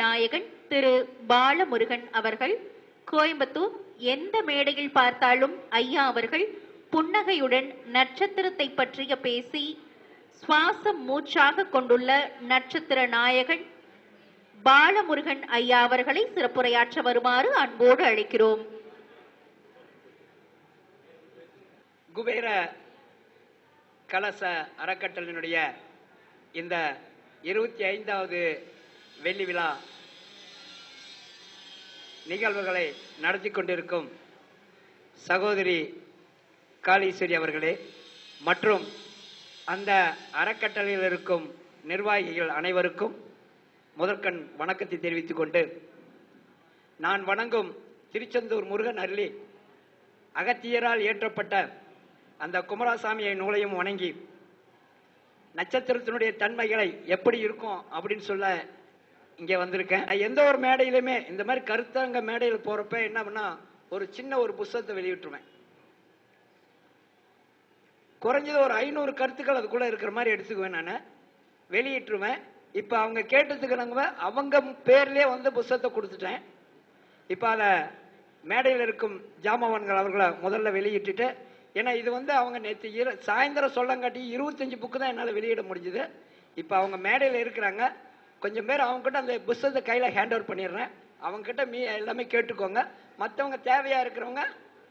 நாயகன் திரு பாலமுருகன் அவர்கள் கோயம்புத்தூர் எந்த மேடையில் பார்த்தாலும் ஐயா அவர்கள் புன்னகையுடன் நட்சத்திரத்தை பற்றிய பேசி சுவாசம் மூச்சாக கொண்டுள்ள நட்சத்திர நாயகன் பாலமுருகன் ஐயா அவர்களை சிறப்புரையாற்ற வருமாறு அன்போடு அழைக்கிறோம். குபேர கலச அறக்கட்டளையினுடைய இந்த 25வது வெள்ளி விழா நிகழ்வுகளை நடத்தி கொண்டிருக்கும் சகோதரி காளீஸ்வரி அவர்களே மற்றும் அந்த அறக்கட்டளையில் இருக்கும் நிர்வாகிகள் அனைவருக்கும் முதற்கண் வணக்கத்தை தெரிவித்துக் கொண்டு, நான் வணங்கும் திருச்செந்தூர் முருகன் அருளி அகத்தியரால் இயற்றப்பட்ட அந்த குமாரசாமியை நூலையும் வணங்கி நட்சத்திரத்தினுடைய தன்மைகளை எப்படி இருக்கும் அப்படின்னு சொல்ல இங்கே வந்திருக்கேன். எந்த ஒரு மேடையிலுமே இந்த மாதிரி கருத்தரங்க மேடையில் போறப்ப என்ன பண்ணா ஒரு சின்ன ஒரு புத்தகத்தை வெளியிட்டுருவேன். குறைஞ்சது ஒரு 500 கருத்துக்கள் அதுக்குள்ள இருக்கிற மாதிரி எடுத்துக்குவேன், நான் வெளியிட்டுருவேன். இப்ப அவங்க கேட்டதுக்கு அவங்க பேர்லயே வந்து புத்தகத்தை கொடுத்துட்டேன். இப்ப அத மேடையில் இருக்கும் ஜாமவான்கள் அவர்களை முதல்ல வெளியிட்டுட்டு, ஏன்னா இது வந்து அவங்க நேற்று சாயந்தரம் சொல்லங்காட்டி 25 புக்கு தான் என்னால் வெளியிட முடிஞ்சுது. இப்போ அவங்க மேடையில் இருக்கிறாங்க, கொஞ்சம் பேர் அவங்க கிட்ட அந்த புத்தகத்தை கையில் ஹேண்ட் ஓவர் பண்ணிடுறேன். அவங்க கிட்ட எல்லாமே கேட்டுக்கோங்க. மற்றவங்க தேவையா இருக்கிறவங்க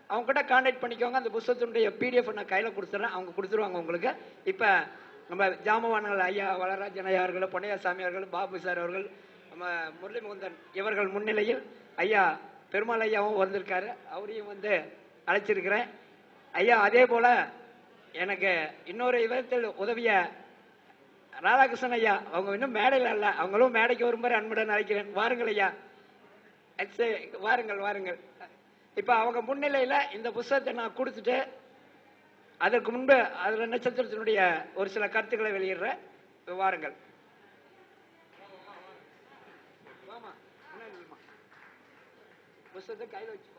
அவங்க கிட்ட கான்டாக்ட் பண்ணிக்கோங்க. அந்த புத்தகத்தினுடைய PDF நான் கையில் கொடுத்துட்றேன், அவங்க கொடுத்துருவாங்க உங்களுக்கு. இப்போ நம்ம ஜாமவான்கள் ஐயா வளராஜன் ஐயா அவர்கள், பொன்னையாசாமி அவர்கள், பாபு சார் அவர்கள், நம்ம முரளி முகுந்தன் இவர்கள் முன்னிலையில் ஐயா பெருமாள் ஐயாவும் வந்திருக்காரு, அவரையும் வந்து அழைச்சிருக்கிறேன். ஐயா அதே போல எனக்கு இன்னொரு விதத்தில் உதவிய ராதாகிருஷ்ணன் ஐயா, அவங்க இன்னும் மேடையில் அல்ல, அவங்களும் மேடைக்கு வரும்போது அன்புடன் அழைக்கிறேன். வாருங்கள் ஐயா, வாருங்கள் வாருங்கள். இப்ப அவங்க முன்னிலையில இந்த புத்தகத்தை நான் கொடுத்துட்டு அதற்கு முன்பு அதுல நட்சத்திரத்தினுடைய ஒரு சில கருத்துக்களை வெளியிடுறேன். வாருங்கள். புத்தகத்தை கையில் வச்சுக்கோ.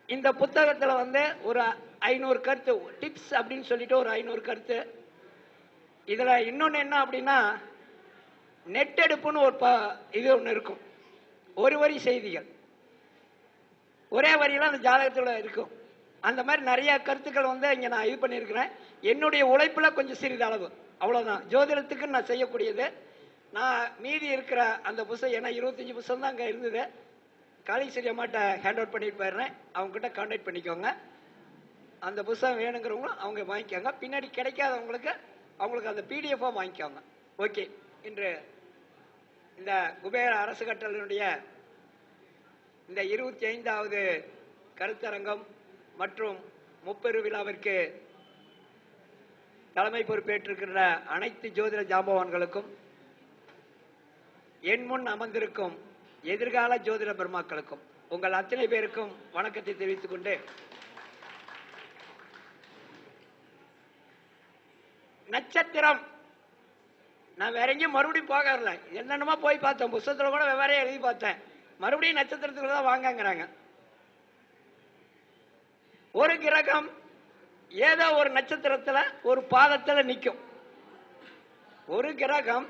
இந்த புத்தகத்துல வந்து ஒரு 500 கருத்து டிப்ஸ் அப்படின்னு சொல்லிட்டு ஒரு 500 கருத்து. இதுல இன்னொன்னு என்ன அப்படின்னா, நெட்டெடுப்புன்னு ஒரு இது ஒன்று இருக்கும், ஒரு வரி செய்திகள் ஒரே வரியில அந்த ஜாதகத்துல இருக்கும். அந்த மாதிரி நிறைய கருத்துக்கள் வந்து இங்க நான் இது பண்ணியிருக்கிறேன். என்னுடைய உழைப்புல கொஞ்சம் சிறிதளவு, அவ்வளவுதான் ஜோதிடத்துக்கு நான் செய்யக்கூடியது. நான் மீதி இருக்கிற அந்த புத்தகம், ஏன்னா 25 புத்தகம் தான் அங்க இருந்தது, காளீஸ்வரி அம்மாட்ட ஹேண்ட் அவுட் பண்ணிட்டு போயிடுறேன். அவங்க கிட்ட கான்டாக்ட் பண்ணிக்கோங்க. அந்த புத்தகம் வேணுங்கிறவங்களும் அவங்க வாங்கிக்கோங்க. பின்னாடி கிடைக்காதவங்களுக்கு அவங்களுக்கு அந்த PDF வாங்கிக்கோங்க. ஓகே, இன்று இந்த குபேர அரசு கட்டளையினுடைய இந்த 25வது கருத்தரங்கம் மற்றும் முப்பெரு விழாவிற்கு தலைமை பொறுப்பேற்றிருக்கிற அனைத்து ஜோதிட ஜாம்பவான்களுக்கும், என் முன் அமர்ந்திருக்கும் எதிர்கால ஜோதிட பெருமாக்களுக்கும் உங்கள் அத்தனை பேருக்கும் வணக்கத்தை தெரிவித்துக் கொண்டு, நட்சத்திரம் நான் வேற எங்கேயும் மறுபடியும் போகல, என்னென்னமா போய் பார்த்தேன், புத்தகத்துல கூட வெவ்வேறு எழுதி பார்த்தேன், மறுபடியும் நட்சத்திரத்துக்குள்ள தான் வாங்கங்கிறாங்க. ஒரு கிரகம் ஏதோ ஒரு நட்சத்திரத்துல ஒரு பாதத்துல நிக்கும், ஒரு கிரகம்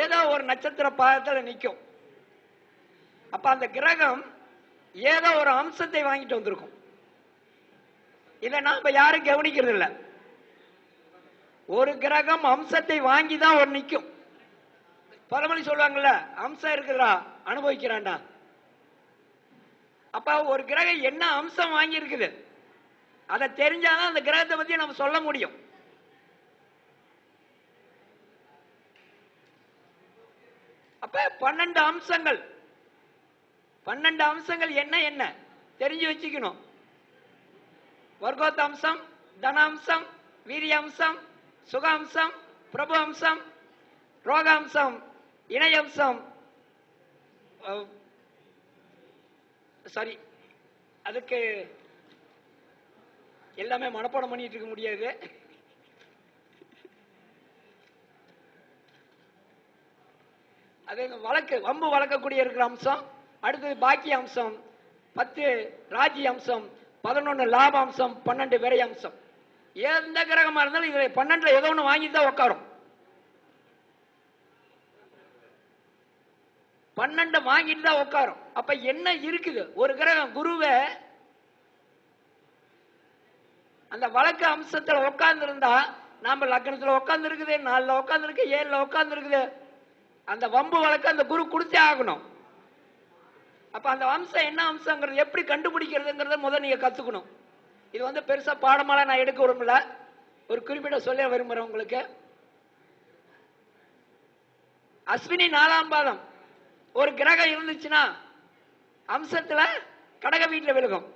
ஏதோ ஒரு நட்சத்திர பாதத்துல நிக்கும். அப்ப அந்த கிரகம் ஏதோ ஒரு அம்சத்தை வாங்கிட்டு வந்திருக்கும். இதை நாம யாரும் கவனிக்கிறது இல்லை. ஒரு கிரகம் அம்சத்தை வாங்கி தான் ஒரு நிக்கும். பழமொழி சொல்லுவாங்கல்ல, அம்சம் இருக்குதா அனுபவிக்கிறான்டா. அப்ப ஒரு கிரகம் என்ன அம்சம் வாங்கி இருக்குது அதை தெரிஞ்சாதான் அந்த கிரகத்தை பத்தி நம்ம சொல்ல முடியும். அப்ப 12 அம்சங்கள், 12 அம்சங்கள் என்ன என்ன தெரிஞ்சு வச்சுக்கணும். வர்க்கோத்த அம்சம், தன அம்சம், வீரிய அம்சம், சுக அம்சம், பிரபு அம்சம், ரோக அம்சம், இணை அம்சம், சாரி அதுக்கு எல்லாமே மனப்பாடம் பண்ணிட்டு இருக்க முடியாது. அது வழக்கு வம்பு வளர்க்கக்கூடிய இருக்கிற அம்சம். அடுத்தது பாக்கிய அம்சம், 10 ராஜ்ய அம்சம், 11 லாப அம்சம், 12 விரை அம்சம். எந்த கிரகமா இருந்தாலும் இதுல 12 ஏதோ ஒண்ணு வாங்கி தான் உட்காரும். 12 வாங்கிட்டு தான் உட்காரும். அப்ப என்ன இருக்குது? ஒரு கிரகம் குருவை அந்த வழக்கு அம்சத்துல உட்கார்ந்து இருந்தா, நாம லக்னத்துல உட்கார்ந்து இருக்குது, 4ல உட்கார்ந்து இருக்கு, 7ல உட்கார்ந்து இருக்குது, அந்த வம்பு வழக்கு அந்த குரு கொடுத்தே ஆகணும். அப்ப அந்த அம்சம் என்ன அம்சங்கிறது எப்படி கண்டுபிடிக்கிறதுங்கிறத முதல் நீங்க கத்துக்கணும். இது பெருசா பாடமால நான் எடுக்க விரும்பல, ஒரு குறிப்பிட்ட சொல்ல விரும்புறேன் உங்களுக்கு. அஸ்வினி 4ஆம் பாதம் ஒரு கிரகம் இருந்துச்சுன்னா அம்சத்துல கடக வீட்டுல விழுகும்.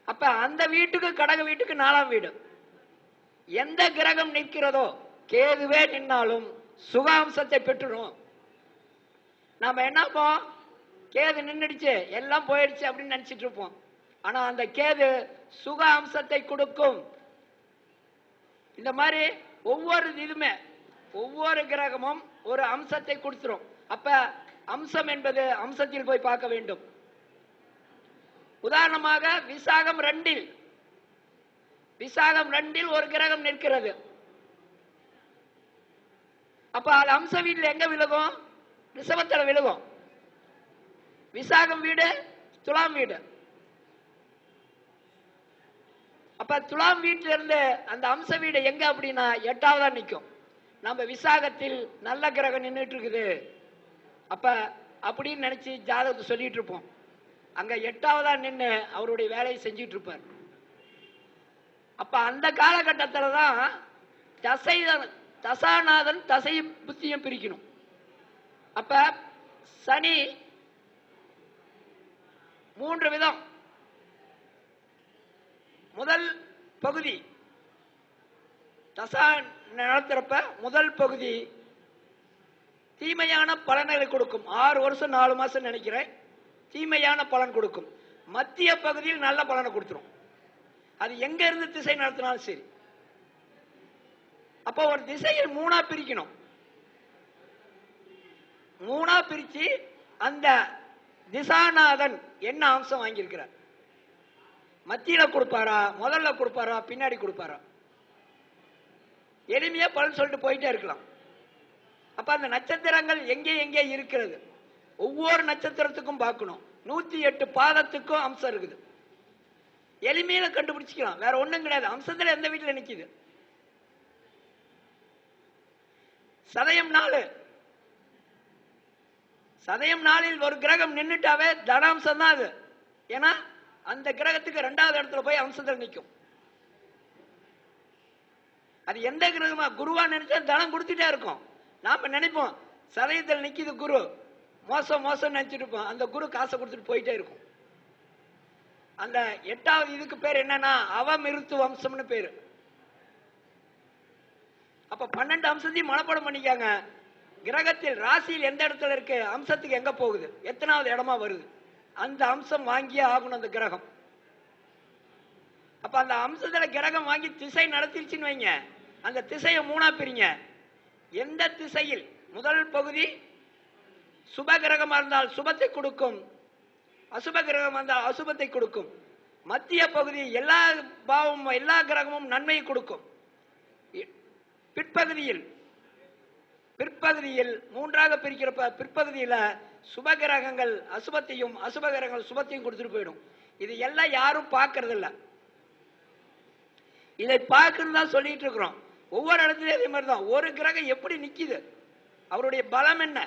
அப்ப அந்த வீட்டுக்கு கடக வீட்டுக்கு 4ஆம் வீடு. எந்த கிரகம் நிற்கிறதோ, கேதுவே நின்னாலும் சுக அம்சத்தை பெற்றுடும். நாம என்னப்போ கேது நின்றுடுச்சு எல்லாம் போயிடுச்சு அப்படின்னு நினைச்சிட்டு இருப்போம். ஆனா அந்த கேது சுக அம்சத்தை கொடுக்கும். இந்த மாதிரி ஒவ்வொரு இதுமே ஒவ்வொரு கிரகமும் ஒரு அம்சத்தை கொடுத்துரும். அப்ப அம்சம் என்பது அம்சத்தில் போய் பார்க்க வேண்டும். உதாரணமாக விசாகம் 2ல் ஒரு கிரகம் நிற்கிறது. அப்ப அது அம்ச வீட்டில் எங்க விழுகும்? ரிஷபத்துல விழுகும். விசாகம் வீடு துலாம் வீடு. அப்ப துலாம் வீட்டில இருந்து அந்த அம்ச வீடு எங்க அப்படின்னா 8ஆவதா நிற்கும். நம்ம விசாகத்தில் நல்ல கிரகம் நின்றுட்டு இருக்குது அப்ப அப்படின்னு நினைச்சு ஜாதகத்தை சொல்லிட்டு இருப்போம். அங்க 8ஆவதா நின்று அவருடைய வேலையை செஞ்சிட்டு இருப்பார். அப்ப அந்த காலகட்டத்தில் தான் தசாநாதன் தசையும் புத்தியும் பிரிக்கணும். அப்ப சனி 3 விதம். முதல் பகுதி தசா நடத்துறப்ப முதல் பகுதி தீமையான பலன்களை கொடுக்கும். 6 வருஷம் 4 மாசம் நினைக்கிறேன், தீமையான பலன் கொடுக்கும். மத்திய பகுதியில் நல்ல பலனை கொடுத்துரும். அது எங்க இருந்து திசை நடத்தினாலும் சரி. அப்ப ஒரு திசையை 3ஆ பிரிக்கணும். 3ஆ பிரிச்சு அந்த திசாநாதன் என்ன அம்சம் வாங்கியிருக்கிறார், மத்தியில கொடுப்பாரா, முதல்ல கொடுப்பாரா, பின்னாடி கொடுப்பாரா, எளிமையா பலன் சொல்லிட்டு போயிட்டே இருக்கலாம். அப்ப அந்த நட்சத்திரங்கள் எங்கே எங்கே இருக்கிறது, ஒவ்வொரு நட்சத்திரத்துக்கும் பார்க்கணும். 108 பாதத்துக்கும் அம்சம் இருக்குது. எளிமையில கண்டுபிடிச்சிக்கலாம், வேற ஒண்ணும் கிடையாது. அம்சத்துல எந்த வீட்டுல நிக்குது? சதயம் 4. சதயம் 4ல் ஒரு கிரகம் நின்றுட்டாவே தனாம்சம் தான் அது. ஏன்னா அந்த கிரகத்துக்கு 2வது இடத்துல போய் அம்சத்தில் நிற்கும். அது எந்த கிரகமா குருவா நினைச்சா தனம் கொடுத்துட்டே இருக்கும். நாம நினைப்போம் சதயத்தில் நிக்குது குரு, மோசம் மோசம் நினைச்சிட்டு இருப்போம். அந்த குரு காசை கொடுத்துட்டு போயிட்டே இருக்கும். அந்த 8வது இதுக்கு பேர் என்னன்னா அவமிருத்து வம்சம்னு பேரு. அப்ப 12 அம்சத்தையும் மனப்பாடம் பண்ணிக்காங்க. கிரகத்தில் ராசியில் எந்த இடத்துல இருக்கு, அம்சத்துக்கு எங்க போகுது, எத்தனாவது இடமா வருது, அந்த அம்சம் வாங்கியே ஆகணும் அந்த கிரகம். அப்ப அந்த அம்சத்துல கிரகம் வாங்கி திசை நடத்திருச்சுன்னு வைங்க, அந்த திசையை 3ஆ பிரிங்க. எந்த திசையில் முதல் பகுதி சுப கிரகமா இருந்தால் சுபத்தை கொடுக்கும், அசுப கிரகம் இருந்தால் அசுபத்தை கொடுக்கும். மத்திய பகுதி எல்லா பாவமும் எல்லா கிரகமும் நன்மையை கொடுக்கும். பிற்பகுதியில் 3ஆக பிரிக்கிறப்ப பிற்பகுதியில சுபகிரகங்கள் அசுபத்தையும் அசுபகிரகங்கள் சுபத்தையும் கொடுத்துட்டு போயிடும். இது எல்லாம் யாரும் பார்க்கறது இல்ல. இதை பார்க்கணும் தான் சொல்லிட்டு இருக்கிறோம். ஒவ்வொரு இடத்துலயும் அதே மாதிரிதான். ஒரு கிரகம் எப்படி நிக்குது, அவருடைய பலம் என்ன.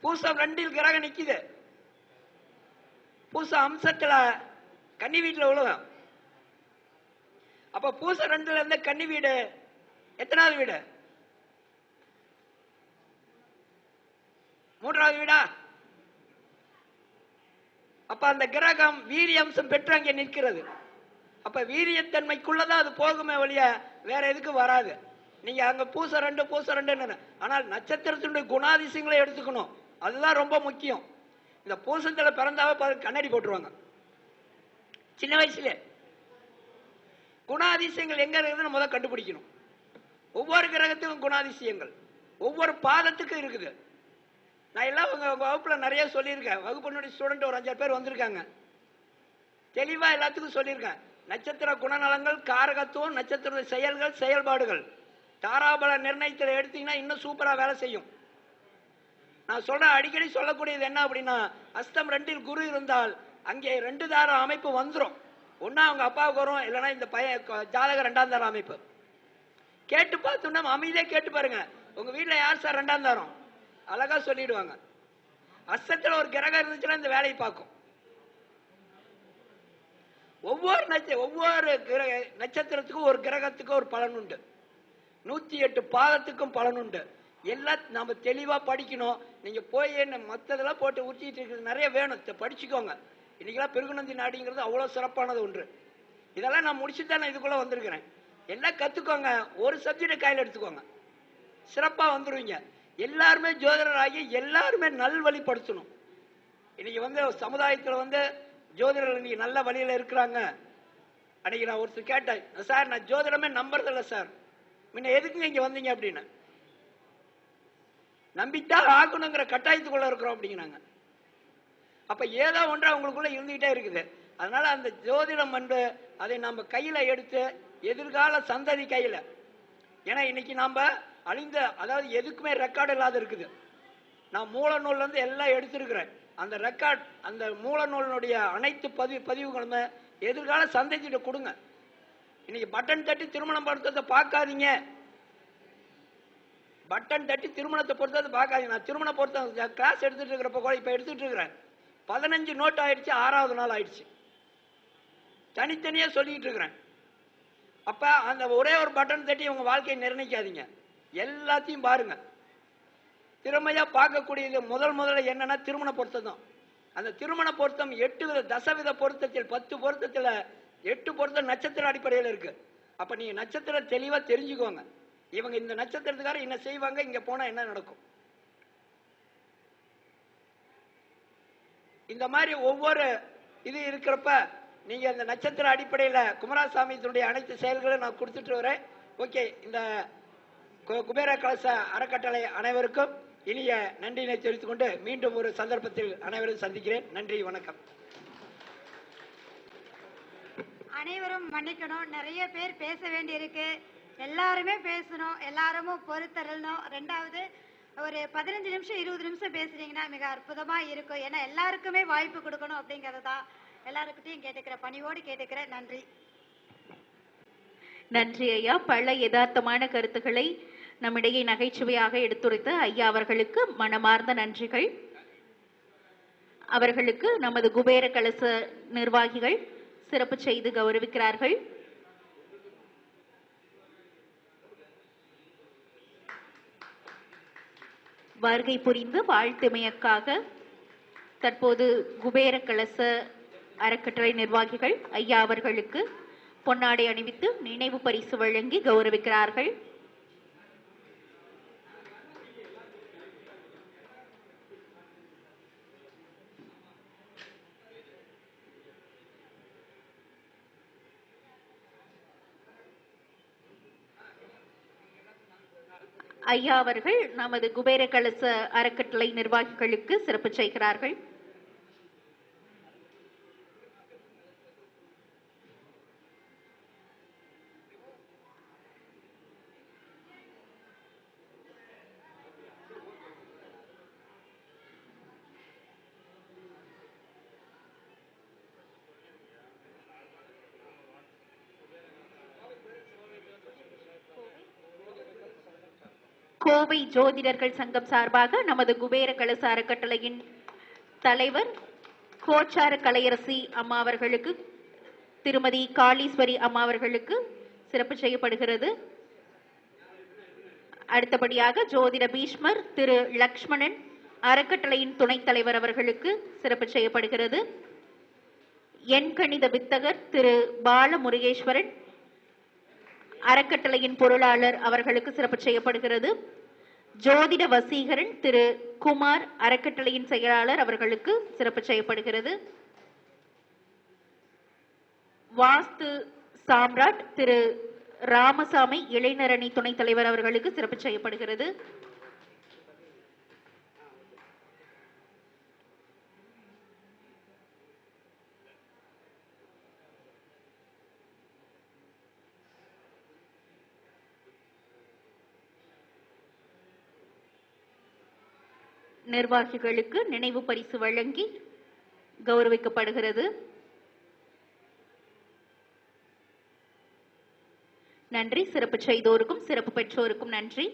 பூசம் 2ல் கிரகம் நிக்குது. பூச அம்சத்துல கன்னி வீட்டுல உலகம். அப்ப பூச 2ல இருந்து கன்னி வீடு எத்தனாவது வீடு? 3வது வீடா? அப்ப அந்த கிரகம் வீரிய அம்சம் பெற்று அங்கே நிற்கிறது. அப்ப வீரியத்தன்மைக்குள்ளதான் அது போகுமே வழிய வேற எதுக்கு வராது. நீங்க அங்க பூச 2 ஆனால் நட்சத்திரத்தினுடைய குணாதிசயங்களை எடுத்துக்கணும். அதுதான் ரொம்ப முக்கியம். இந்த பூசத்துல பிறந்தாவே கண்ணாடி போட்டுருவாங்க சின்ன வயசுல. குணாதிசயங்கள் எங்க இருக்குதுன்னு முதல் கண்டுபிடிக்கணும். ஒவ்வொரு கிரகத்துக்கும் குணாதிசயங்கள் ஒவ்வொரு பாதத்துக்கும் இருக்குது. நான் எல்லாம் உங்க வகுப்புல நிறைய சொல்லியிருக்கேன். வகுப்பினுடைய ஸ்டூடெண்ட் ஒரு 5 பேர் வந்திருக்காங்க. தெளிவா எல்லாத்துக்கும் சொல்லியிருக்கேன். நட்சத்திர குணநலங்கள், காரகத்துவம், நட்சத்திர செயல்கள், செயல்பாடுகள், தாராபல நிர்ணயத்தில் எடுத்தீங்கன்னா இன்னும் சூப்பரா வேலை செய்யும். நான் சொல்றேன், அடிக்கடி சொல்லக்கூடியது என்ன அப்படின்னா, அஸ்தம் 2 குரு இருந்தால் அங்கே 2 தார அமைப்பு வந்துடும். ஒன்னா அவங்க அப்பாவுக்கு வரும், இல்லைன்னா இந்த பையன் ஜாதக 2ஆம் தார அமைப்பு. கேட்டு பார்த்தோம்னா அமைதியா கேட்டு பாருங்க, உங்க வீட்டுல யார் சார் 2ஆம் தாரம், அழகா சொல்லிடுவாங்க. அஸ்தத்துல ஒரு கிரகம் இருந்துச்சுன்னா இந்த வேலையை பார்க்கும். ஒவ்வொரு நட்சத்திரத்துக்கும் ஒரு கிரகத்துக்கும் ஒரு பலன் உண்டு. 108 பாதத்துக்கும் பலன் உண்டு. எல்லாம் நாம தெளிவா படிக்கணும். நீங்க போய் மத்ததெல்லாம் போட்டு உச்சிட்டு இருக்கிறது நிறைய வேணும், படிச்சுக்கோங்க. இன்னைக்கெல்லாம் பெருகுநந்தி நாடிங்கிறது அவ்வளவு சிறப்பானது ஒன்று. இதெல்லாம் நான் முடிச்சுட்டு தான் நான் இதுக்குள்ள வந்திருக்கிறேன். எல்லாம் கத்துக்கோங்க. ஒரு சப்ஜெக்ட் கையில் எடுத்துக்கோங்க, சிறப்பா வந்துருவீங்க. எல்லாருமே ஜோதிடராகி எல்லாருமே நல்வழிப்படுத்தணும். இன்னைக்கு சமுதாயத்துல ஜோதிடர்கள் இன்னைக்கு நல்ல வழியில இருக்கிறாங்க. அன்னைக்கு நான் ஒருத்தர் கேட்டேன், சார் நான் ஜோதிடமே நம்புறதில்ல சார், முன்ன எதுக்குங்க இங்க வந்தீங்க அப்படின்னு. நம்பித்தான் ஆகணுங்கிற கட்டாயத்துக்குள்ள இருக்கிறோம் அப்படிங்கிறாங்க. அப்ப ஏதோ ஒன்று அவங்களுக்குள்ள இருந்துகிட்டே இருக்குது. அதனால அந்த ஜோதிடம் அதை நம்ம கையில எடுத்து எதிர்கால சந்ததி கையில, ஏன்னா இன்னைக்கு நாம அதாவது எதுக்குமே ரெக்கார்டு இல்லாத இருக்குது. நான் மூல நூல்ல இருந்து எல்லாம் எடுத்திருக்கிறேன். அந்த ரெக்கார்ட், அந்த மூல நூலினுடைய அனைத்து பதிவுகளுமே எதிர்கால சந்ததியிட்ட கொடுங்க. இன்னைக்கு பட்டன் தட்டி திருமணம் பொறுத்ததை பார்க்காதீங்க. பட்டன் தட்டி திருமணத்தை பொறுத்தது பார்க்காதீங்க. நான் திருமண பொறுத்த கிளாஸ் எடுத்துட்டு இருக்கிறப்ப கூட இப்ப எடுத்துட்டு இருக்கிறேன். 15 நோட் ஆயிடுச்சு, 6வது நாள் ஆயிடுச்சு. தனித்தனியா சொல்லிட்டு இருக்கிறேன். அப்ப அந்த ஒரே ஒரு பட்டன் தட்டி உங்க வாழ்க்கையை நிர்ணயிக்காதீங்க, எல்லாத்தையும் பாருங்க. திறமையா பார்க்கக்கூடியது முதல்ல என்னன்னா திருமண பொருத்தம் தான். அந்த திருமண பொருத்தம் 8 வித தசவித பொருத்தத்தில் 10 பொருத்தத்துல 8 பொருத்தம் நட்சத்திர அடிப்படையில் இருக்கு. அப்ப நீங்க நட்சத்திரம் தெளிவா தெரிஞ்சுக்கோங்க. இவங்க இந்த நட்சத்திரத்துக்காரர் என்ன செய்வாங்க, இங்க போனா என்ன நடக்கும். இந்த மாதிரி ஒவ்வொரு இது இருக்கிறப்ப நீங்க இந்த நட்சத்திர அடிப்படையில் குமாரசாமியினுடைய அனைத்து செயல்களும் நான் கொடுத்துட்டு வரேன். ஓகே, இந்த குபேர கலச அறக்கட்டளை அனைவருக்கும் இனிய நன்றியினை தெரிவித்துக் கொண்டு மீண்டும் ஒரு சந்தர்ப்பத்தில் அனைவரும் சந்திக்கிறேன். நன்றி, வணக்கம். அனைவரும் மன்னிக்கணும், நிறைய பேர் பேச வேண்டி இருக்கு. எல்லாருமே பேசணும், எல்லாரும் பொறுத்தரணும். 2வது ஒரு 15 நிமிஷம் 20 நிமிஷம் பேசுறீங்கன்னா மிக அற்புதமா இருக்கும். ஏன்னா எல்லாருக்குமே வாய்ப்பு கொடுக்கணும் அப்படிங்கறது தான் எல்லாருக்கிட்டையும் கேட்டுக்கிறேன், பணிவோடு கேட்டுக்கிறேன். நன்றி. நன்றி ஐயா. பல யதார்த்தமான கருத்துக்களை நம்மிடையே நகைச்சுவையாக எடுத்துரைத்த ஐயா அவர்களுக்கு மனமார்ந்த நன்றிகள். அவர்களுக்கு நமது குபேர கலச நிர்வாகிகள் சிறப்பு செய்து கௌரவிக்கிறார்கள். வருகை புரிந்து வாழ்த்துமையக்காக தற்போது குபேர கலச அறக்கட்டளை நிர்வாகிகள் ஐயா அவர்களுக்கு பொன்னாடை அணிவித்து நினைவு பரிசு வழங்கி கௌரவிக்கிறார்கள். ஐயா அவர்கள் நமது குபேர கலச அறக்கட்டளை நிர்வாகிகளுக்கு சிறப்பு செய்கிறார்கள். கோவை ஜோதிடர்கள் சங்கம் சார்பாக நமது குபேர கலச அறக்கட்டளையின் தலைவர் கோச்சார கலையரசி அம்மா அவர்களுக்கு, திருமதி காளீஸ்வரி அம்மா அவர்களுக்கு சிறப்பு செய்யப்படுகிறது. அடுத்தபடியாக ஜோதிட பீஷ்மர் திரு லக்ஷ்மணன் அறக்கட்டளையின் துணைத் தலைவர் அவர்களுக்கு சிறப்பு செய்யப்படுகிறது. எண்கணித வித்தகர் திரு பாலமுருகேஸ்வரன் அறக்கட்டளையின் பொருளாளர் அவர்களுக்கு சிறப்பு செய்யப்படுகிறது. ஜோதிட வசீகரன் திரு குமார் அறக்கட்டளையின் செயலாளர் அவர்களுக்கு சிறப்பு செய்யப்படுகிறது. வாஸ்து சாம்ராட் திரு ராமசாமி இளைஞரணி துணைத் தலைவர் அவர்களுக்கு சிறப்பு செய்யப்படுகிறது. நிர்வாகிகளுக்கு நினைவு பரிசு வழங்கி கௌரவிக்கப்படுகிறது. நன்றி. சிறப்பு செய்தோருக்கும் சிறப்பு பெற்றோருக்கும் நன்றி.